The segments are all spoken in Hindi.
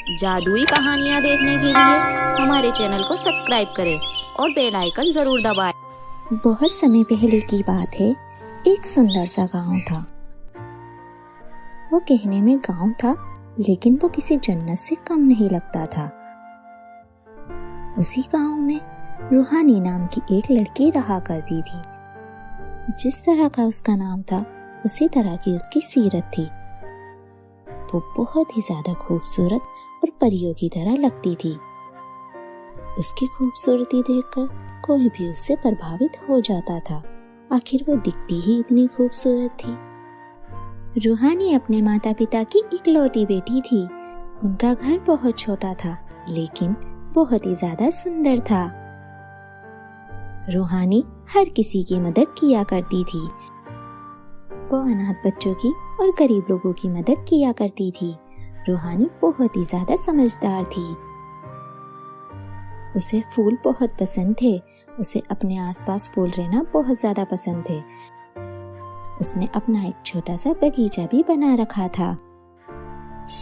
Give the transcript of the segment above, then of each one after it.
जादुई कहानियाँ देखने के लिए हमारे चैनल को सब्सक्राइब करें और बेल आइकन जरूर दबाएं। बहुत समय पहले की बात है। एक सुंदर सा गांव था। वो कहने में गांव था, लेकिन वो किसी जन्नत से कम नहीं लगता था। उसी गांव में रूहानी नाम की एक लड़की रहा करती थी। जिस तरह का उसका नाम था, उसी तरह की उसकी सीरत थी। वो बहुत ही ज्यादा खूबसूरत और परियों की तरह लगती थी। उसकी खूबसूरती देखकर कोई भी उससे प्रभावित हो जाता था। आखिर वो दिखती ही इतनी खूबसूरत थी। रूहानी अपने माता पिता की इकलौती बेटी थी। उनका घर बहुत छोटा था, लेकिन बहुत ही ज्यादा सुंदर था। रूहानी हर किसी की मदद किया करती थी। वो अनाथ बच्चों की और गरीब लोगों की मदद किया करती थी। रूहानी बहुत ही ज्यादा समझदार थी। उसे फूल बहुत पसंद थे। उसे अपने आसपास फूल रहना बहुत ज्यादा पसंद थे। उसने अपना एक छोटा सा बगीचा भी बना रखा था।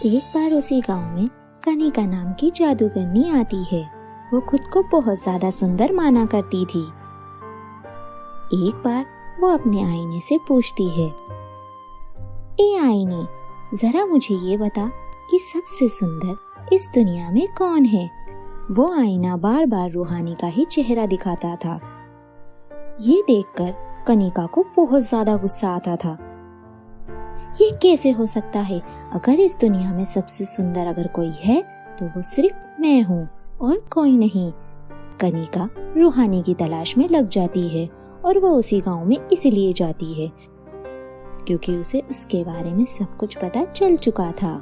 एक बार उसी गांव में कनिका नाम की जादूगरनी आती है। वो खुद को बहुत ज्यादा सुंदर माना करती थी। एक बार वो अपने आईने से पूछती है, ए आईने, जरा मुझे ये बता कि सबसे सुंदर इस दुनिया में कौन है? वो आईना बार बार रूहानी का ही चेहरा दिखाता था। ये देखकर कनिका को बहुत ज्यादा गुस्सा आता था। ये कैसे हो सकता है? अगर इस दुनिया में सबसे सुंदर अगर कोई है तो वो सिर्फ मैं हूँ और कोई नहीं। कनिका रूहानी की तलाश में लग जाती है और वो उसी गांव में इसलिए जाती है क्योंकि उसे उसके बारे में सब कुछ पता चल चुका था।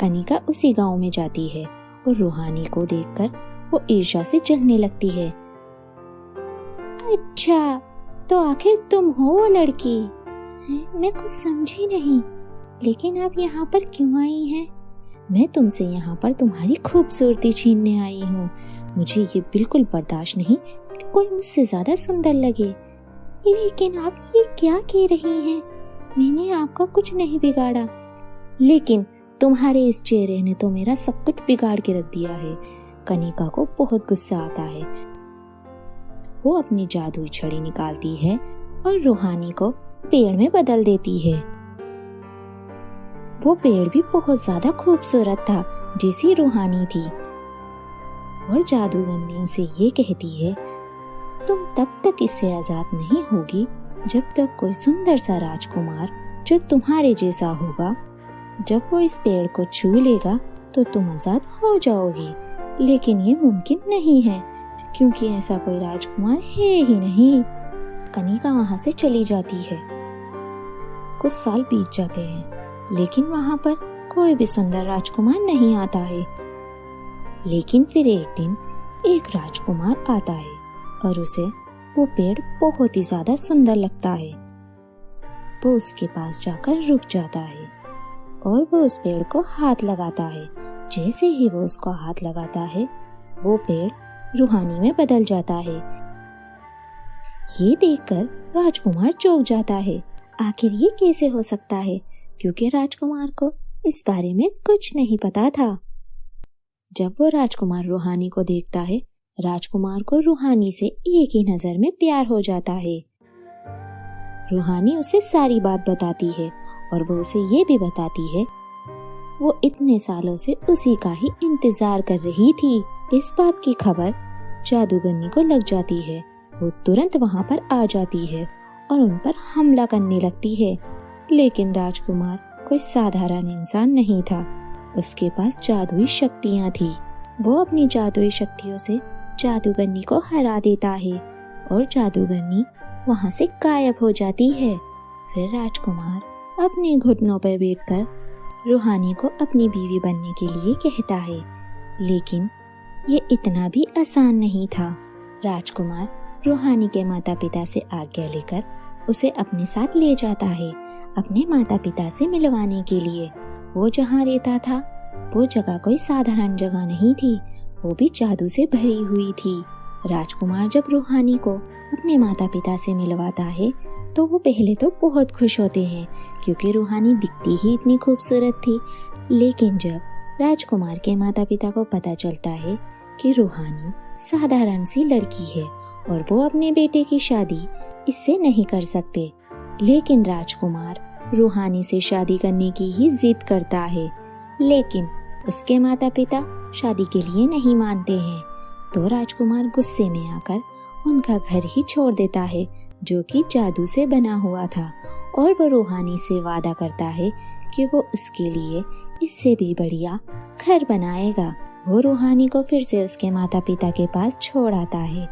कनिका उसी गांव में जाती है और रूहानी को देखकर वो ईर्ष्या से जलने लगती है। अच्छा, तो आखिर तुम हो वो लड़की? मैं कुछ समझी नहीं, लेकिन आप यहाँ पर क्यों आई हैं? मैं तुमसे यहाँ पर तुम्हारी खूबसूरती छीनने आई हूँ। मुझे ये बिल्कुल बर्दाश्त नहीं कि कोई मुझसे ज्यादा सुंदर लगे। लेकिन आप ये क्या कह रही हैं? मैंने आपका कुछ नहीं बिगाड़ा। लेकिन तुम्हारे इस चेहरे ने तो मेरा सब कुछ बिगाड़ के रख दिया है। कनिका को बहुत गुस्सा आता है। वो अपनी जादुई छड़ी निकालती है और रूहानी को पेड़ में बदल देती है। वो पेड़ भी बहुत ज्यादा खूबसूरत था, जैसी रूहानी थी। और जादूगरनी उसे ये कहती है, तुम तब तक इससे आजाद नहीं होगी जब तक कोई सुंदर सा राजकुमार जो तुम्हारे जैसा होगा, जब वो इस पेड़ को छू लेगा तो तुम आजाद हो जाओगी। लेकिन ये मुमकिन नहीं है क्योंकि ऐसा कोई राजकुमार है ही नहीं। कनिका वहां से चली जाती है। कुछ साल बीत जाते हैं, लेकिन वहां पर कोई भी सुंदर राजकुमार नहीं आता है। लेकिन फिर एक दिन एक राजकुमार आता है और उसे वो पेड़ बहुत ही ज्यादा सुंदर लगता है। वो उसके पास जाकर रुक जाता है और वो उस पेड़ को हाथ लगाता है। जैसे ही वो उसको हाथ लगाता है, वो पेड़ रूहानी में बदल जाता है। ये देखकर राजकुमार चौंक जाता है। आखिर ये कैसे हो सकता है? क्योंकि राजकुमार को इस बारे में कुछ नहीं पता था। जब वो राजकुमार रूहानी को देखता है, राजकुमार को रूहानी से एक ही नजर में प्यार हो जाता है। रूहानी उसे सारी बात बताती है और वो उसे ये भी बताती है वो इतने सालों से उसी का ही इंतजार कर रही थी। इस बात की खबर जादूगरनी को लग जाती है। वो तुरंत वहां पर आ जाती है और उन पर हमला करने लगती है। लेकिन राजकुमार कोई साधारण इंसान नहीं था। उसके पास जादुई शक्तियां थी। वो अपनी जादुई शक्तियों से जादूगरनी को हरा देता है और जादूगरनी वहां से गायब हो जाती है। फिर राजकुमार अपने घुटनों पर बैठकर रूहानी को अपनी बीवी बनने के लिए कहता है। लेकिन ये इतना भी आसान नहीं था। राजकुमार रूहानी के माता पिता से आज्ञा लेकर उसे अपने साथ ले जाता है, अपने माता पिता से मिलवाने के लिए। वो जहाँ रहता था, वो जगह कोई साधारण जगह नहीं थी। वो भी जादू से भरी हुई थी। राजकुमार जब रूहानी को अपने माता पिता से मिलवाता है तो वो पहले तो बहुत खुश होते हैं क्योंकि रूहानी दिखती ही इतनी खूबसूरत थी। लेकिन जब राजकुमार के माता पिता को पता चलता है कि रूहानी साधारण सी लड़की है और वो अपने बेटे की शादी इससे नहीं कर सकते। लेकिन राजकुमार रूहानी से शादी करने की ही जिद करता है, लेकिन उसके माता पिता शादी के लिए नहीं मानते हैं। तो राजकुमार गुस्से में आकर उनका घर ही छोड़ देता है जो कि जादू से बना हुआ था, और वो रूहानी से वादा करता है कि वो उसके लिए इससे भी बढ़िया घर बनाएगा। वो रूहानी को फिर से उसके माता पिता के पास छोड़ आता है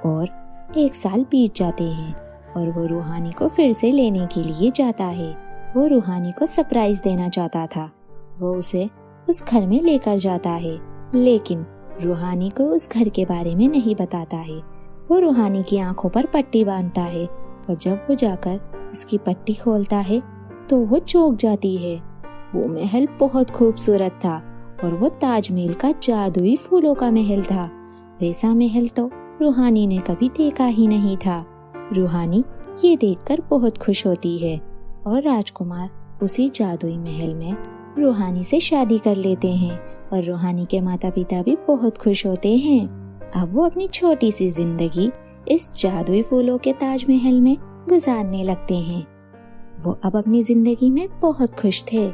और 1 साल बीत जाते हैं और वो रूहानी को फिर से लेने के लिए जाता है। वो रूहानी को सरप्राइज देना चाहता था। वो उसे उस घर में लेकर जाता है, लेकिन रूहानी को उस घर के बारे में नहीं बताता है। वो रूहानी की आंखों पर पट्टी बांधता है और जब वो जाकर उसकी पट्टी खोलता है तो वो चौंक जाती है। वो महल बहुत खूबसूरत था और वो ताजमहल का जादुई फूलों का महल था। वैसा महल तो रूहानी ने कभी देखा ही नहीं था। रूहानी ये देखकर बहुत खुश होती है और राजकुमार उसी जादुई महल में रूहानी से शादी कर लेते हैं और रूहानी के माता पिता भी बहुत खुश होते हैं। अब वो अपनी छोटी सी जिंदगी इस जादुई फूलों के ताजमहल में गुजारने लगते हैं। वो अब अपनी जिंदगी में बहुत खुश थे।